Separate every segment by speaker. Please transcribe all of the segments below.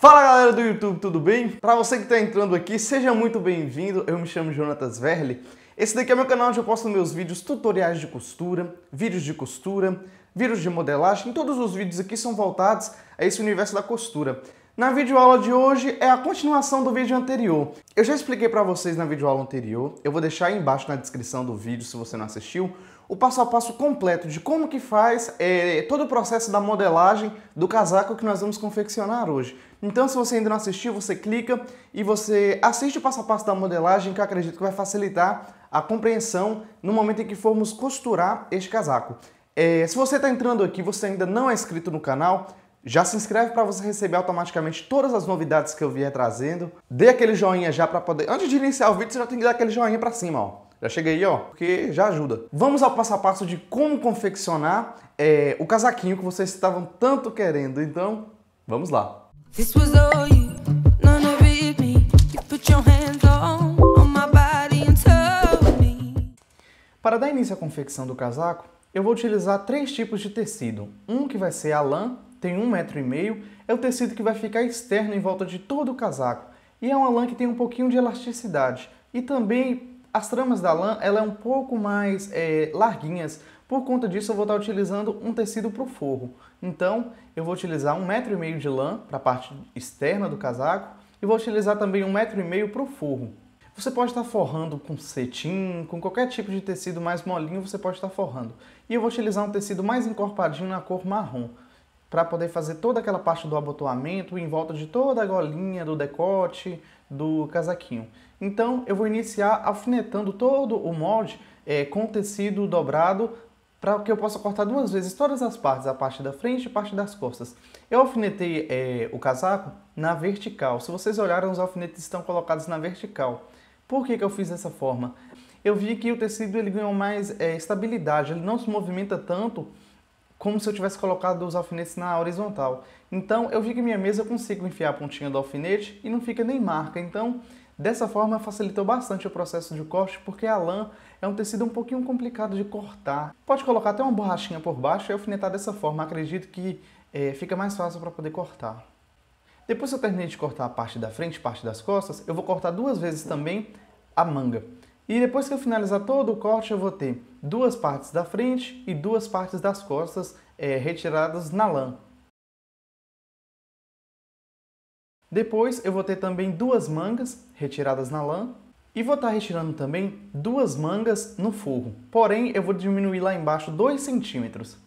Speaker 1: Fala galera do YouTube, tudo bem? Para você que está entrando aqui, seja muito bem-vindo. Eu me chamo Jonatas Verli. Esse daqui é meu canal onde eu posto meus vídeos tutoriais de costura, vídeos de modelagem. Todos os vídeos aqui são voltados a esse universo da costura. Na videoaula de hoje é a continuação do vídeo anterior. Eu já expliquei para vocês na videoaula anterior, eu vou deixar aí embaixo na descrição do vídeo se você não assistiu, o passo a passo completo de como que faz todo o processo da modelagem do casaco que nós vamos confeccionar hoje. Então, se você ainda não assistiu, você clica e você assiste o passo a passo da modelagem, que eu acredito que vai facilitar a compreensão no momento em que formos costurar este casaco. Se você está entrando aqui e você ainda não é inscrito no canal, já se inscreve para você receber automaticamente todas as novidades que eu vier trazendo. Dê aquele joinha já para poder... Antes de iniciar o vídeo, você já tem que dar aquele joinha para cima, ó. Já chega aí, ó, porque já ajuda. Vamos ao passo a passo de como confeccionar o casaquinho que vocês estavam tanto querendo. Então, vamos lá. Para dar início à confecção do casaco, eu vou utilizar 3 tipos de tecido. Um que vai ser a lã, tem 1,5 m, é o tecido que vai ficar externo em volta de todo o casaco. E é uma lã que tem um pouquinho de elasticidade. E também as tramas da lã, ela é um pouco mais larguinhas. Por conta disso, eu vou estar utilizando um tecido para o forro. Então, eu vou utilizar 1,5 m de lã para a parte externa do casaco e vou utilizar também 1,5 m para o forro. Você pode estar forrando com cetim, com qualquer tipo de tecido mais molinho, você pode estar forrando. E eu vou utilizar um tecido mais encorpadinho na cor marrom, para poder fazer toda aquela parte do abotoamento em volta de toda a golinha, do decote, do casaquinho. Então, eu vou iniciar alfinetando todo o molde com tecido dobrado, para que eu possa cortar 2 vezes todas as partes, a parte da frente e a parte das costas. Eu alfinetei o casaco na vertical. Se vocês olharem, os alfinetes estão colocados na vertical. Por que eu fiz dessa forma? Eu vi que o tecido ele ganhou mais estabilidade, ele não se movimenta tanto como se eu tivesse colocado os alfinetes na horizontal. Então, eu vi que minha mesa eu consigo enfiar a pontinha do alfinete e não fica nem marca. Então, dessa forma, facilitou bastante o processo de corte, porque a lã é um tecido um pouquinho complicado de cortar. Pode colocar até uma borrachinha por baixo e alfinetar dessa forma. Acredito que fica mais fácil para poder cortar. Depois que eu terminei de cortar a parte da frente e parte das costas, eu vou cortar 2 vezes também a manga. E depois que eu finalizar todo o corte, eu vou ter 2 partes da frente e 2 partes das costas retiradas na lã. Depois eu vou ter também 2 mangas retiradas na lã e vou estar retirando também 2 mangas no forro. Porém, eu vou diminuir lá embaixo 2 centímetros.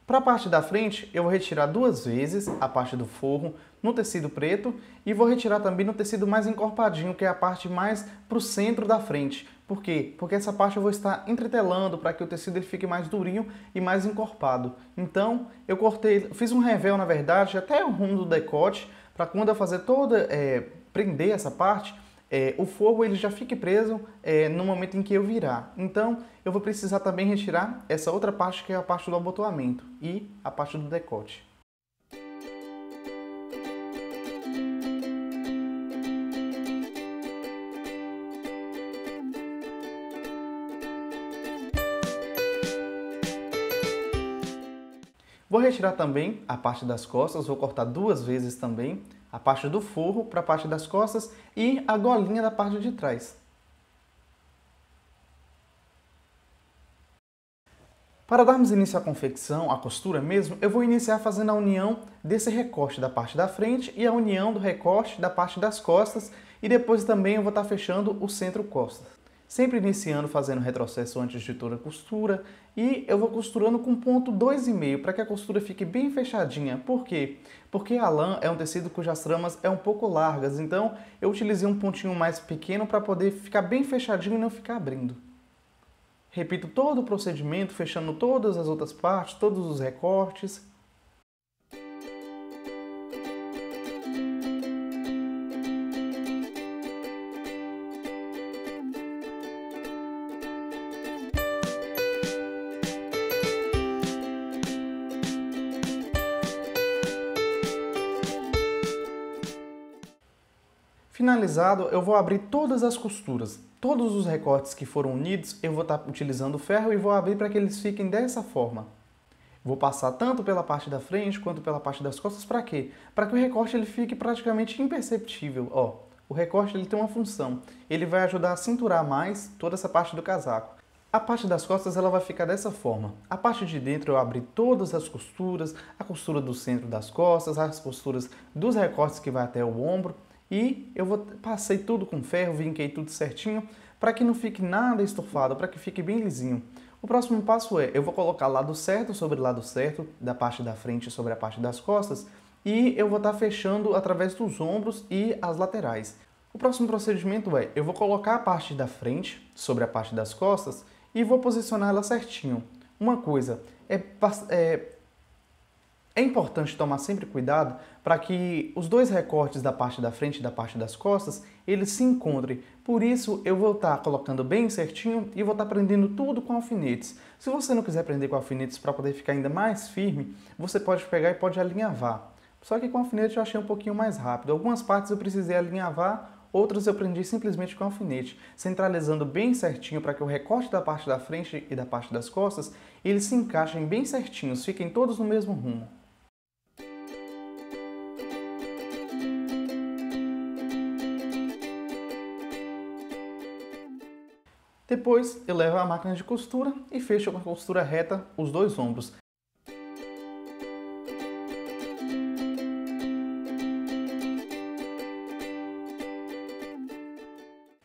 Speaker 1: Para a parte da frente, eu vou retirar 2 vezes a parte do forro no tecido preto e vou retirar também no tecido mais encorpadinho, que é a parte mais para o centro da frente. Por quê? Porque essa parte eu vou estar entretelando para que o tecido ele fique mais durinho e mais encorpado. Então, eu fiz um revel, na verdade, até o rumo do decote, para quando eu fazer prender essa parte, o forro ele já fique preso no momento em que eu virar. Então, eu vou precisar também retirar essa outra parte, que é a parte do abotoamento e a parte do decote. Vou retirar também a parte das costas, vou cortar 2 vezes também a parte do forro para a parte das costas e a golinha da parte de trás. Para darmos início à confecção, à costura mesmo, eu vou iniciar fazendo a união desse recorte da parte da frente e a união do recorte da parte das costas e depois também eu vou estar fechando o centro-costas. Sempre iniciando fazendo retrocesso antes de toda a costura e eu vou costurando com ponto 2,5 para que a costura fique bem fechadinha. Por quê? Porque a lã é um tecido cujas tramas é um pouco largas, então eu utilizei um pontinho mais pequeno para poder ficar bem fechadinho e não ficar abrindo. Repito todo o procedimento, fechando todas as outras partes, todos os recortes. Finalizado, eu vou abrir todas as costuras. Todos os recortes que foram unidos, eu vou estar utilizando ferro e vou abrir para que eles fiquem dessa forma. Vou passar tanto pela parte da frente quanto pela parte das costas, para quê? Para que o recorte ele fique praticamente imperceptível. Ó, o recorte ele tem uma função, ele vai ajudar a cinturar mais toda essa parte do casaco. A parte das costas ela vai ficar dessa forma. A parte de dentro eu abri todas as costuras, a costura do centro das costas, as costuras dos recortes que vai até o ombro, e passei tudo com ferro, vinquei tudo certinho, para que não fique nada estofado, para que fique bem lisinho. O próximo passo é, eu vou colocar lado certo sobre lado certo, da parte da frente sobre a parte das costas, e eu vou estar fechando através dos ombros e as laterais. O próximo procedimento é, eu vou colocar a parte da frente sobre a parte das costas e vou posicionar ela certinho. Uma coisa, é importante tomar sempre cuidado para que os dois recortes da parte da frente e da parte das costas, eles se encontrem. Por isso, eu vou estar colocando bem certinho e vou estar prendendo tudo com alfinetes. Se você não quiser prender com alfinetes para poder ficar ainda mais firme, você pode pegar e pode alinhavar. Só que com alfinete eu achei um pouquinho mais rápido. Algumas partes eu precisei alinhavar, outras eu prendi simplesmente com alfinete, centralizando bem certinho para que o recorte da parte da frente e da parte das costas, eles se encaixem bem certinhos, fiquem todos no mesmo rumo. Depois, eu levo a máquina de costura e fecho com a costura reta os dois ombros.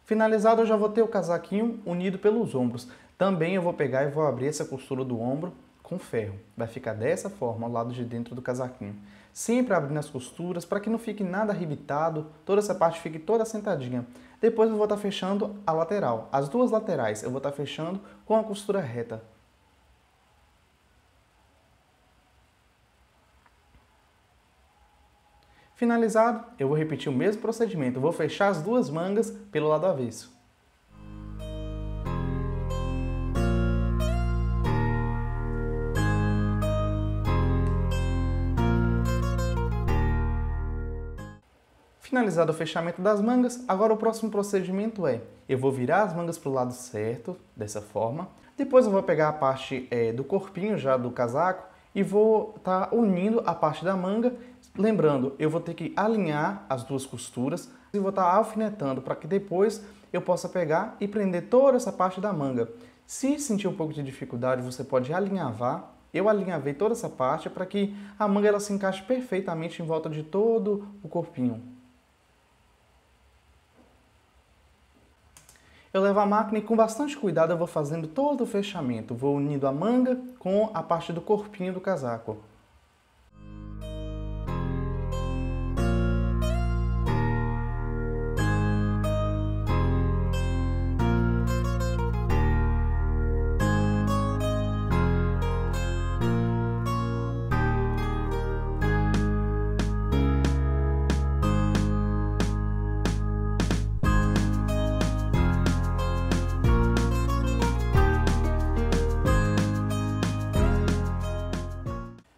Speaker 1: Finalizado, eu já vou ter o casaquinho unido pelos ombros. Também eu vou pegar e vou abrir essa costura do ombro com ferro. Vai ficar dessa forma, ao lado de dentro do casaquinho. Sempre abrindo as costuras para que não fique nada arrebitado, toda essa parte fique toda assentadinha. Depois eu vou estar fechando a lateral. As duas laterais eu vou estar fechando com a costura reta. Finalizado, eu vou repetir o mesmo procedimento. Eu vou fechar as duas mangas pelo lado avesso. Finalizado o fechamento das mangas, agora o próximo procedimento é, eu vou virar as mangas para o lado certo, dessa forma. Depois eu vou pegar a parte do corpinho já do casaco e vou estar unindo a parte da manga. Lembrando, eu vou ter que alinhar as duas costuras e vou estar alfinetando para que depois eu possa pegar e prender toda essa parte da manga. Se sentir um pouco de dificuldade, você pode alinhavar. Eu alinhavei toda essa parte para que a manga ela se encaixe perfeitamente em volta de todo o corpinho. Eu levo a máquina e com bastante cuidado eu vou fazendo todo o fechamento. Vou unindo a manga com a parte do corpinho do casaco.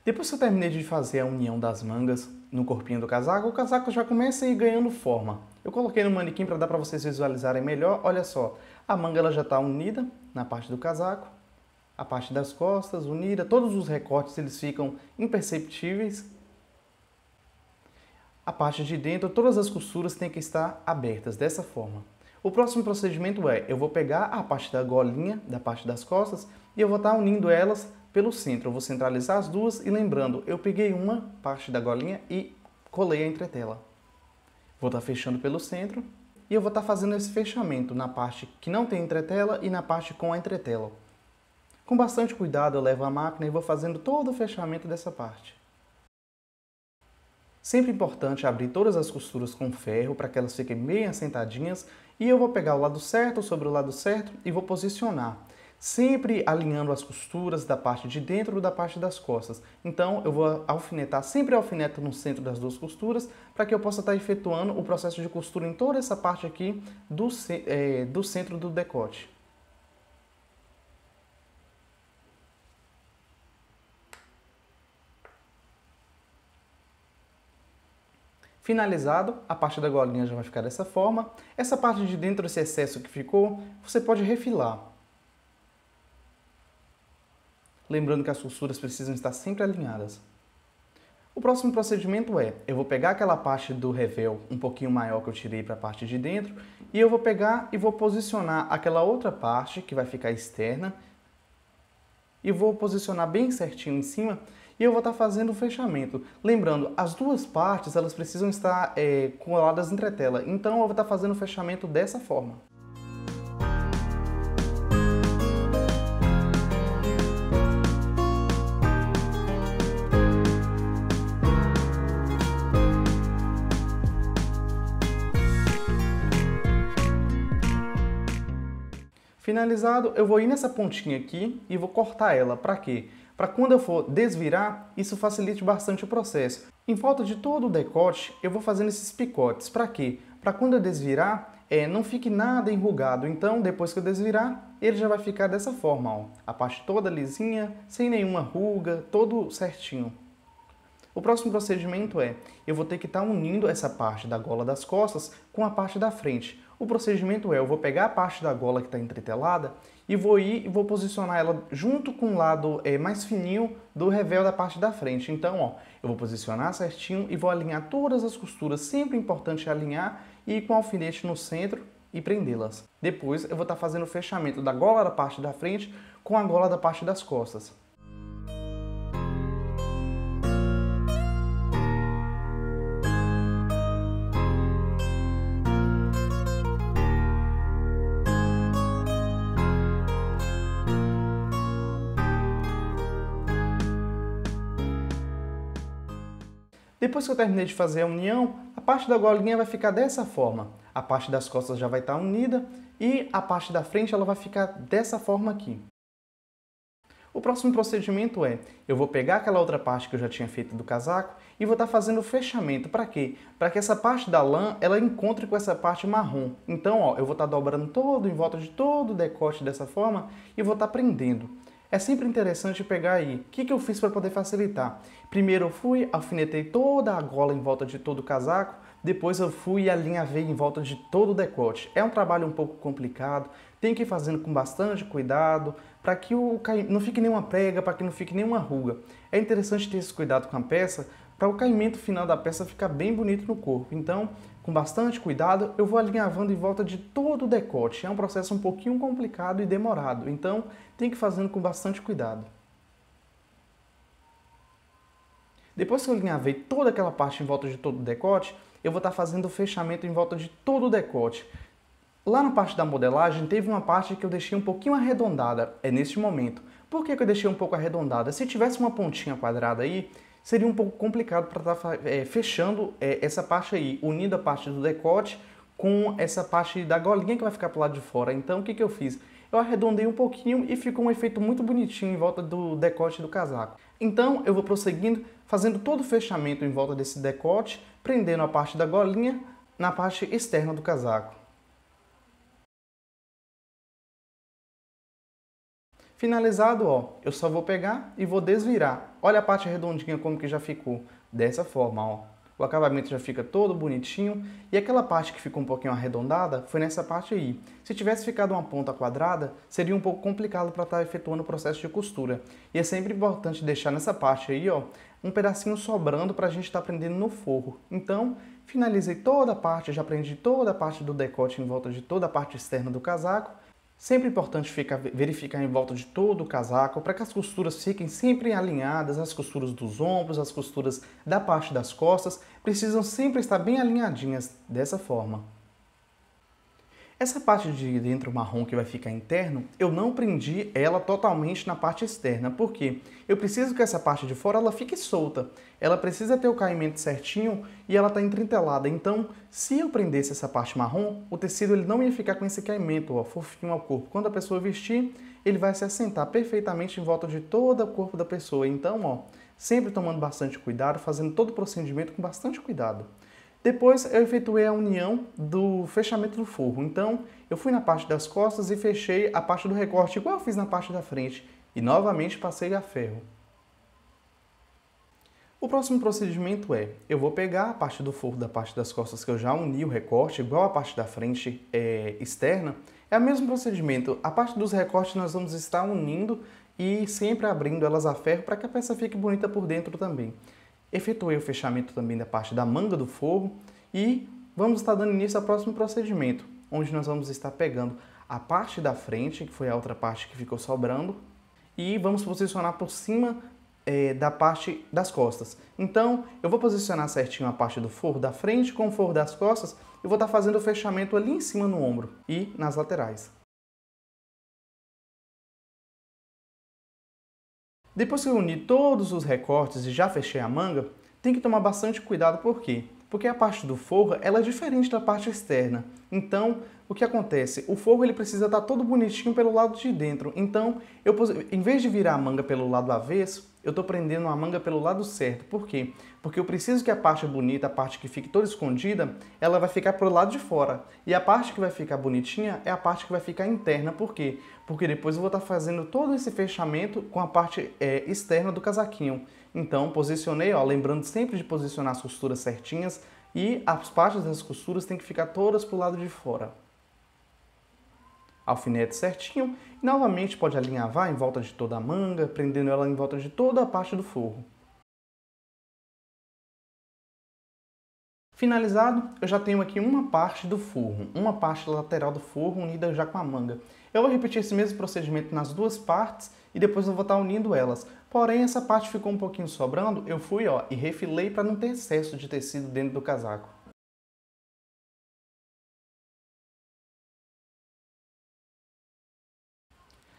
Speaker 1: Depois que eu terminei de fazer a união das mangas no corpinho do casaco, o casaco já começa a ir ganhando forma. Eu coloquei no manequim para dar para vocês visualizarem melhor. Olha só, a manga ela já está unida na parte do casaco, a parte das costas unida, todos os recortes eles ficam imperceptíveis. A parte de dentro, todas as costuras têm que estar abertas dessa forma. O próximo procedimento é, eu vou pegar a parte da golinha, da parte das costas, e eu vou estar unindo elas pelo centro. Eu vou centralizar as duas e lembrando, eu peguei uma parte da golinha e colei a entretela. Vou estar fechando pelo centro e eu vou estar fazendo esse fechamento na parte que não tem entretela e na parte com a entretela. Com bastante cuidado eu levo a máquina e vou fazendo todo o fechamento dessa parte. Sempre importante abrir todas as costuras com ferro para que elas fiquem bem assentadinhas e eu vou pegar o lado certo sobre o lado certo e vou posicionar. Sempre alinhando as costuras da parte de dentro e da parte das costas. Então eu vou alfinetar, sempre alfineto no centro das duas costuras para que eu possa estar efetuando o processo de costura em toda essa parte aqui do centro do decote. Finalizado, a parte da golinha já vai ficar dessa forma. Essa parte de dentro, esse excesso que ficou, você pode refilar. lembrando que as costuras precisam estar sempre alinhadas. O próximo procedimento é, eu vou pegar aquela parte do revel um pouquinho maior que eu tirei para a parte de dentro e eu vou pegar e vou posicionar aquela outra parte que vai ficar externa e vou posicionar bem certinho em cima e eu vou estar fazendo o fechamento. Lembrando, as duas partes elas precisam estar coladas entre tela, então eu vou estar fazendo o fechamento dessa forma. Finalizado, eu vou ir nessa pontinha aqui e vou cortar ela. Para quê? Para quando eu for desvirar, isso facilite bastante o processo. Em volta de todo o decote, eu vou fazendo esses picotes. Para quê? Para quando eu desvirar, não fique nada enrugado. Então, depois que eu desvirar, ele já vai ficar dessa forma, ó. A parte toda lisinha, sem nenhuma ruga, todo certinho. O próximo procedimento é, eu vou ter que estar unindo essa parte da gola das costas com a parte da frente. O procedimento é, eu vou pegar a parte da gola que está entretelada e vou ir e vou posicionar ela junto com o lado mais fininho do revel da parte da frente. Então, ó, eu vou posicionar certinho e vou alinhar todas as costuras. Sempre importante alinhar e ir com o alfinete no centro e prendê-las. Depois, eu vou estar fazendo o fechamento da gola da parte da frente com a gola da parte das costas. Depois que eu terminei de fazer a união, a parte da golinha vai ficar dessa forma. A parte das costas já vai estar unida e a parte da frente ela vai ficar dessa forma aqui. O próximo procedimento é, eu vou pegar aquela outra parte que eu já tinha feito do casaco e vou estar fazendo o fechamento. Para quê? Para que essa parte da lã ela encontre com essa parte marrom. Então, ó, eu vou estar dobrando todo, em volta de todo o decote dessa forma e vou estar prendendo. É sempre interessante pegar aí, o que eu fiz para poder facilitar? Primeiro eu fui, alfinetei toda a gola em volta de todo o casaco, depois eu fui e alinhavei em volta de todo o decote. É um trabalho um pouco complicado, tem que ir fazendo com bastante cuidado, para que não fique nenhuma prega, para que não fique nenhuma ruga. É interessante ter esse cuidado com a peça, para o caimento final da peça ficar bem bonito no corpo. Então, com bastante cuidado, eu vou alinhavando em volta de todo o decote. É um processo um pouquinho complicado e demorado, então tem que ir fazendo com bastante cuidado. Depois que eu alinhavei toda aquela parte em volta de todo o decote, eu vou estar fazendo o fechamento em volta de todo o decote. Lá na parte da modelagem, teve uma parte que eu deixei um pouquinho arredondada, é neste momento. Por que eu deixei um pouco arredondada? Se tivesse uma pontinha quadrada aí, seria um pouco complicado para estar fechando essa parte aí, unindo a parte do decote com essa parte da golinha que vai ficar para o lado de fora. Então, o que eu fiz? Eu arredondei um pouquinho e ficou um efeito muito bonitinho em volta do decote do casaco. Então, eu vou prosseguindo, fazendo todo o fechamento em volta desse decote, prendendo a parte da golinha na parte externa do casaco. Finalizado, ó, eu só vou pegar e vou desvirar. Olha a parte redondinha como que já ficou. Dessa forma, ó. O acabamento já fica todo bonitinho. E aquela parte que ficou um pouquinho arredondada foi nessa parte aí. Se tivesse ficado uma ponta quadrada, seria um pouco complicado para estar efetuando o processo de costura. E é sempre importante deixar nessa parte aí, ó, um pedacinho sobrando para a gente estar prendendo no forro. Então, finalizei toda a parte, já prendi toda a parte do decote em volta de toda a parte externa do casaco. Sempre importante verificar em volta de todo o casaco para que as costuras fiquem sempre alinhadas, as costuras dos ombros, as costuras da parte das costas, precisam sempre estar bem alinhadinhas dessa forma. Essa parte de dentro marrom que vai ficar interno, eu não prendi ela totalmente na parte externa, porque eu preciso que essa parte de fora ela fique solta. Ela precisa ter o caimento certinho e ela está entrintelada. Então, se eu prendesse essa parte marrom, o tecido ele não ia ficar com esse caimento, ó, fofinho ao corpo. Quando a pessoa vestir, ele vai se assentar perfeitamente em volta de todo o corpo da pessoa. Então, ó, sempre tomando bastante cuidado, fazendo todo o procedimento com bastante cuidado. Depois eu efetuei a união do fechamento do forro. Então, eu fui na parte das costas e fechei a parte do recorte igual eu fiz na parte da frente. E novamente passei a ferro. O próximo procedimento é, eu vou pegar a parte do forro da parte das costas que eu já uni o recorte, igual a parte da frente externa. É o mesmo procedimento. A parte dos recortes nós vamos estar unindo e sempre abrindo elas a ferro para que a peça fique bonita por dentro também. Efetuei o fechamento também da parte da manga do forro e vamos estar dando início ao próximo procedimento, onde nós vamos estar pegando a parte da frente, que foi a outra parte que ficou sobrando, e vamos posicionar por cima da parte das costas. Então, eu vou posicionar certinho a parte do forro da frente com o forro das costas e vou estar fazendo o fechamento ali em cima no ombro e nas laterais. Depois que eu uni todos os recortes e já fechei a manga, tem que tomar bastante cuidado, por quê? Porque a parte do forro ela é diferente da parte externa. Então, o que acontece? O forro ele precisa estar todo bonitinho pelo lado de dentro. Então, em vez de virar a manga pelo lado avesso, eu estou prendendo a manga pelo lado certo. Por quê? Porque eu preciso que a parte bonita, a parte que fique toda escondida, ela vai ficar pro lado de fora. E a parte que vai ficar bonitinha é a parte que vai ficar interna. Por quê? Porque depois eu vou estar fazendo todo esse fechamento com a parte externa do casaquinho. Então, posicionei, ó, lembrando sempre de posicionar as costuras certinhas e as partes das costuras têm que ficar todas pro lado de fora. Alfinete certinho e novamente pode alinhavar em volta de toda a manga, prendendo ela em volta de toda a parte do forro. Finalizado, eu já tenho aqui uma parte do forro, uma parte lateral do forro unida já com a manga. Eu vou repetir esse mesmo procedimento nas duas partes e depois eu vou estar unindo elas. Porém, essa parte ficou um pouquinho sobrando, eu fui e refilei para não ter excesso de tecido dentro do casaco.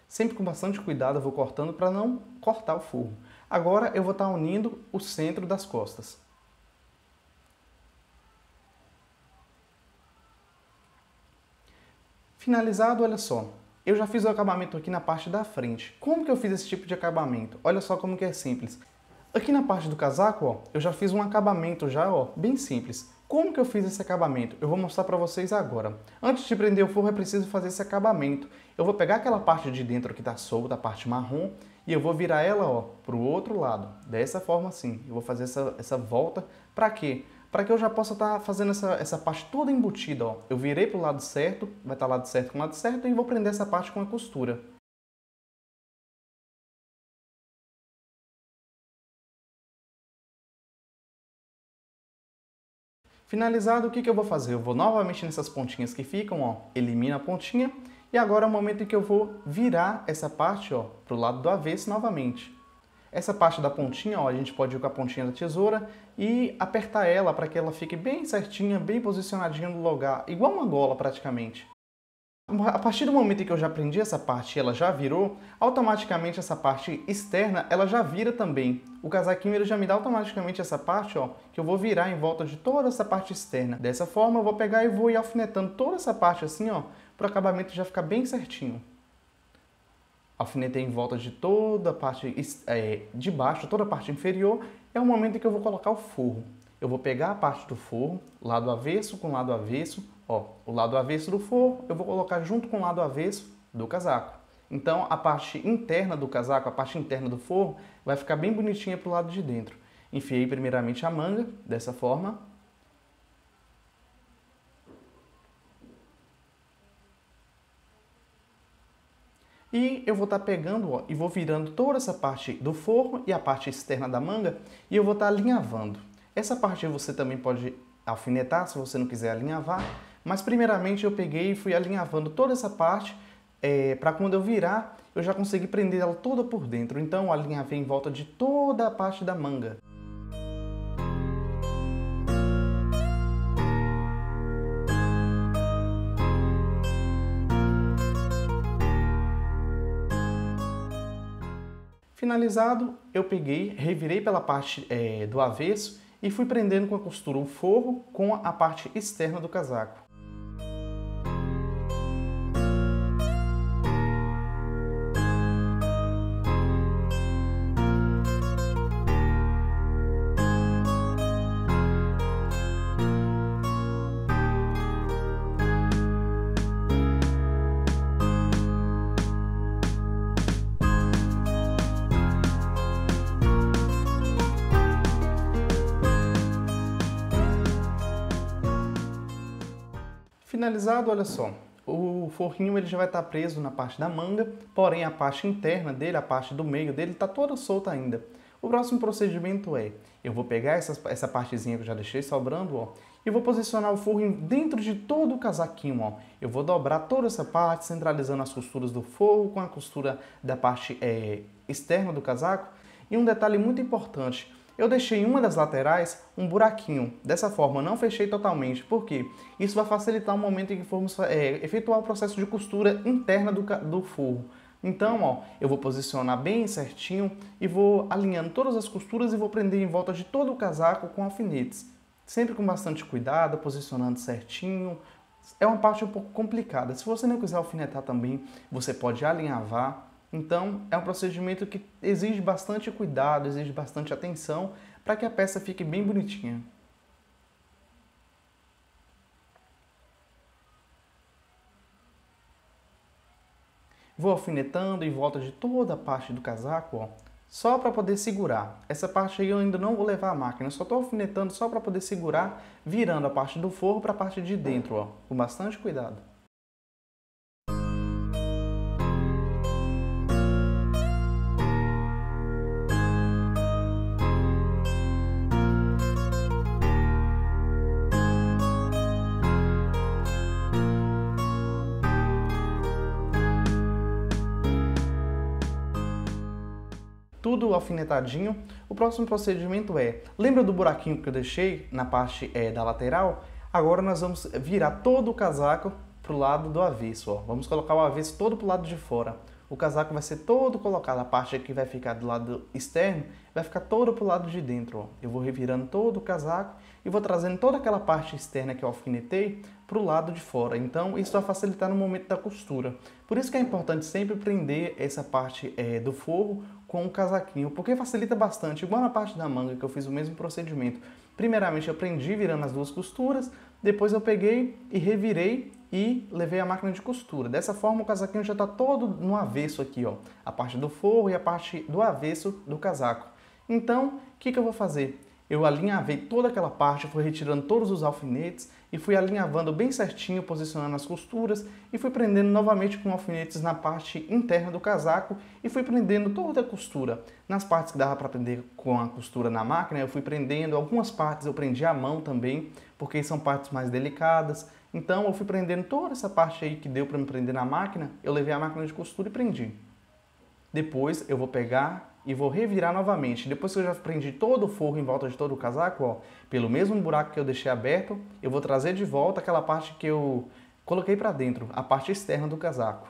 Speaker 1: Sempre com bastante cuidado eu vou cortando para não cortar o forro. Agora eu vou estar unindo o centro das costas. Finalizado, olha só. Eu já fiz o acabamento aqui na parte da frente. Como que eu fiz esse tipo de acabamento? Olha só como que é simples. Aqui na parte do casaco, eu já fiz um acabamento já, bem simples. Como que eu fiz esse acabamento? Eu vou mostrar para vocês agora. Antes de prender o forro é preciso fazer esse acabamento. Eu vou pegar aquela parte de dentro que está solta, a parte marrom, e eu vou virar ela para o outro lado. Dessa forma assim. Eu vou fazer essa volta. Para quê? Para que eu já possa estar fazendo essa parte toda embutida. Eu virei para o lado certo, vai estar lado certo com lado certo, e vou prender essa parte com a costura. Finalizado, o que eu vou fazer? Eu vou novamente nessas pontinhas que ficam, elimino a pontinha, e agora é o momento em que eu vou virar essa parte para o lado do avesso novamente. Essa parte da pontinha, a gente pode ir com a pontinha da tesoura e apertar ela para que ela fique bem certinha, bem posicionadinha no lugar, igual uma gola praticamente. A partir do momento em que eu já prendi essa parte e ela já virou, automaticamente essa parte externa ela já vira também. O casaquinho ele já me dá automaticamente essa parte, que eu vou virar em volta de toda essa parte externa. Dessa forma eu vou pegar e vou ir alfinetando toda essa parte assim, para o acabamento já ficar bem certinho. Alfinetei em volta de toda a parte de baixo, toda a parte inferior, é o momento em que eu vou colocar o forro. Eu vou pegar a parte do forro, lado avesso com lado avesso, o lado avesso do forro eu vou colocar junto com o lado avesso do casaco. Então a parte interna do casaco, a parte interna do forro, vai ficar bem bonitinha para o lado de dentro. Enfiei primeiramente a manga, dessa forma. E eu vou estar pegando e vou virando toda essa parte do forro e a parte externa da manga e eu vou estar alinhavando. Essa parte você também pode alfinetar se você não quiser alinhavar, mas primeiramente eu peguei e fui alinhavando toda essa parte para quando eu virar eu já consegui prender ela toda por dentro. Então eu alinhavei em volta de toda a parte da manga. Finalizado, eu peguei, revirei pela parte do avesso e fui prendendo com a costura o forro com a parte externa do casaco. Finalizado, olha só, o o forrinho ele já vai estar preso na parte da manga, porém a parte interna dele, a parte do meio dele, está toda solta ainda. O próximo procedimento é, eu vou pegar essa partezinha que eu já deixei sobrando, ó, e vou posicionar o forro dentro de todo o casaquinho, ó. Eu vou dobrar toda essa parte, centralizando as costuras do forro com a costura da parte externa do casaco. E um detalhe muito importante, eu deixei em uma das laterais um buraquinho. Dessa forma, eu não fechei totalmente, porque isso vai facilitar o momento em que formos efetuar o processo de costura interna do forro. Então, ó, eu vou posicionar bem certinho e vou alinhando todas as costuras e vou prender em volta de todo o casaco com alfinetes. Sempre com bastante cuidado, posicionando certinho. É uma parte um pouco complicada. Se você não quiser alfinetar também, você pode alinhavar. Então, é um procedimento que exige bastante cuidado, exige bastante atenção para que a peça fique bem bonitinha. Vou alfinetando em volta de toda a parte do casaco, ó, só para poder segurar. Essa parte aí eu ainda não vou levar a máquina, eu só estou alfinetando só para poder segurar, virando a parte do forro para a parte de dentro, ó, com bastante cuidado. Tudo alfinetadinho. O próximo procedimento lembra do buraquinho que eu deixei na parte da lateral? Agora nós vamos virar todo o casaco para o lado do avesso, ó. Vamos colocar o avesso todo para o lado de fora. O casaco vai ser todo colocado, a parte que vai ficar do lado externo vai ficar todo para o lado de dentro, ó. Eu vou revirando todo o casaco e vou trazendo toda aquela parte externa que eu alfinetei para o lado de fora. Então isso vai facilitar no momento da costura. Por isso que é importante sempre prender essa parte do forro com o casaquinho, porque facilita bastante, igual na parte da manga que eu fiz o mesmo procedimento. Primeiramente eu prendi virando as duas costuras, depois eu peguei e revirei e levei a máquina de costura. Dessa forma o casaquinho já está todo no avesso aqui, ó, a parte do forro e a parte do avesso do casaco. Então, o que eu vou fazer? Eu alinhavei toda aquela parte, fui retirando todos os alfinetes e fui alinhavando bem certinho, posicionando as costuras e fui prendendo novamente com alfinetes na parte interna do casaco e fui prendendo toda a costura. Nas partes que dava para prender com a costura na máquina, eu fui prendendo, algumas partes eu prendi à mão também, porque são partes mais delicadas. Então eu fui prendendo toda essa parte aí que deu para me prender na máquina, eu levei a máquina de costura e prendi. Depois eu vou pegar e vou revirar novamente. Depois que eu já prendi todo o forro em volta de todo o casaco, ó, pelo mesmo buraco que eu deixei aberto, eu vou trazer de volta aquela parte que eu coloquei para dentro, a parte externa do casaco.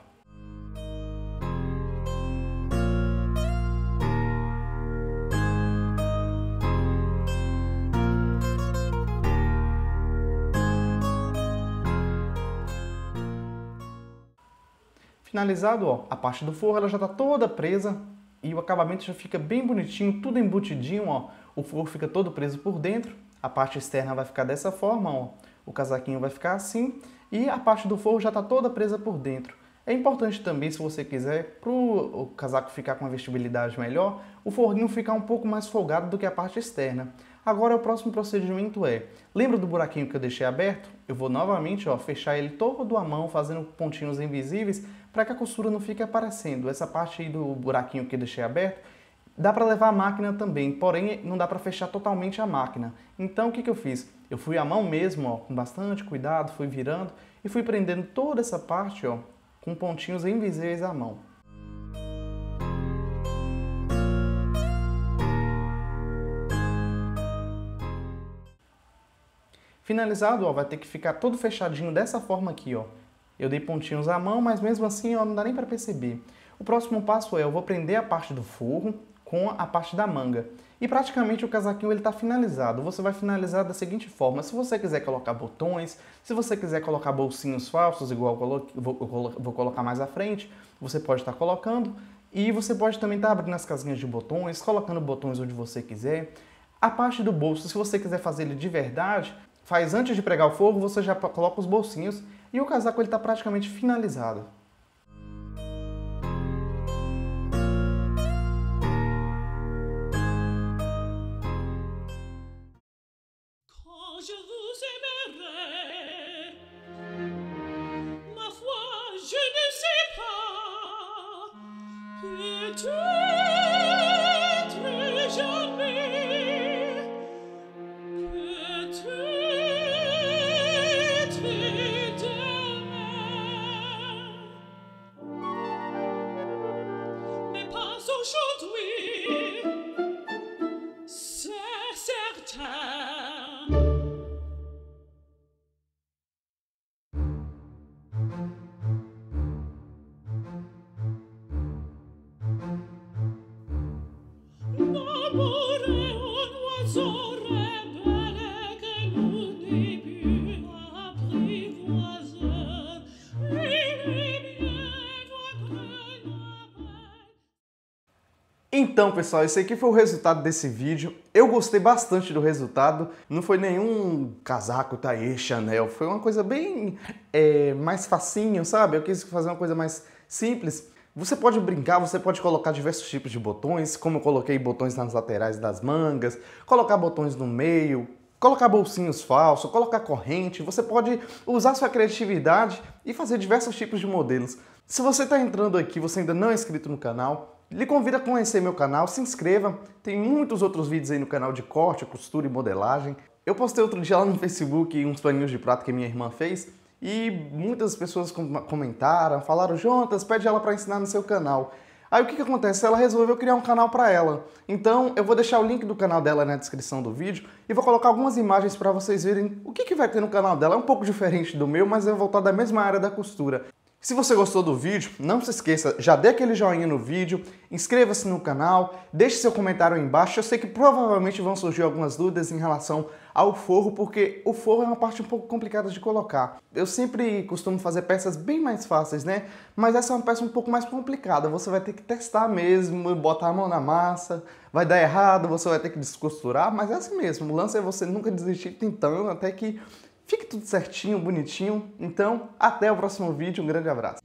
Speaker 1: Finalizado, ó, a parte do forro ela já está toda presa e o acabamento já fica bem bonitinho, tudo embutidinho, ó. O forro fica todo preso por dentro, a parte externa vai ficar dessa forma, ó. O casaquinho vai ficar assim e a parte do forro já está toda presa por dentro. É importante também, se você quiser, para o casaco ficar com uma vestibilidade melhor, o forrinho ficar um pouco mais folgado do que a parte externa. Agora o próximo procedimento lembra do buraquinho que eu deixei aberto? Eu vou novamente, ó, fechar ele todo à mão, fazendo pontinhos invisíveis, para que a costura não fique aparecendo. Essa parte aí do buraquinho que eu deixei aberto, dá para levar a máquina também, porém não dá para fechar totalmente a máquina. Então o que eu fiz? Eu fui à mão mesmo, ó, com bastante cuidado, fui virando e fui prendendo toda essa parte, ó, com pontinhos invisíveis à mão. Finalizado, ó, vai ter que ficar todo fechadinho dessa forma aqui, ó. Eu dei pontinhos à mão, mas mesmo assim, ó, não dá nem para perceber. O próximo passo eu vou prender a parte do forro com a parte da manga. E praticamente o casaquinho ele está finalizado. Você vai finalizar da seguinte forma: se você quiser colocar botões, se você quiser colocar bolsinhos falsos, igual eu vou colocar mais à frente, você pode estar colocando. E você pode também estar abrindo as casinhas de botões, colocando botões onde você quiser. A parte do bolso, se você quiser fazer ele de verdade, faz antes de pregar o forro, você já coloca os bolsinhos e o casaco está praticamente finalizado.
Speaker 2: Quand je vous aimerai, ma foi
Speaker 1: Então, pessoal, esse aqui foi o resultado desse vídeo. Eu gostei bastante do resultado. Não foi nenhum casaco Taillé Chanel. Foi uma coisa bem mais facinho, sabe? Eu quis fazer uma coisa mais simples. Você pode brincar, você pode colocar diversos tipos de botões, como eu coloquei botões nas laterais das mangas, colocar botões no meio, colocar bolsinhos falsos, colocar corrente. Você pode usar sua criatividade e fazer diversos tipos de modelos. Se você está entrando aqui e você ainda não é inscrito no canal, lhe convido a conhecer meu canal, se inscreva. Tem muitos outros vídeos aí no canal de corte, costura e modelagem. Eu postei outro dia lá no Facebook uns paninhos de prato que minha irmã fez e muitas pessoas comentaram, falaram: Jonatas, pede ela para ensinar no seu canal. Aí o que acontece? Ela resolveu criar um canal para ela. Então eu vou deixar o link do canal dela na descrição do vídeo e vou colocar algumas imagens para vocês verem o que vai ter no canal dela. É um pouco diferente do meu, mas é voltado da mesma área da costura. Se você gostou do vídeo, não se esqueça, já dê aquele joinha no vídeo, inscreva-se no canal, deixe seu comentário aí embaixo. Eu sei que provavelmente vão surgir algumas dúvidas em relação ao forro, porque o forro é uma parte um pouco complicada de colocar. Eu sempre costumo fazer peças bem mais fáceis, né? Mas essa é uma peça um pouco mais complicada. Você vai ter que testar mesmo, botar a mão na massa, vai dar errado, você vai ter que descosturar, mas é assim mesmo. O lance é você nunca desistir tentando até que fique tudo certinho, bonitinho. Então, até o próximo vídeo. Um grande abraço.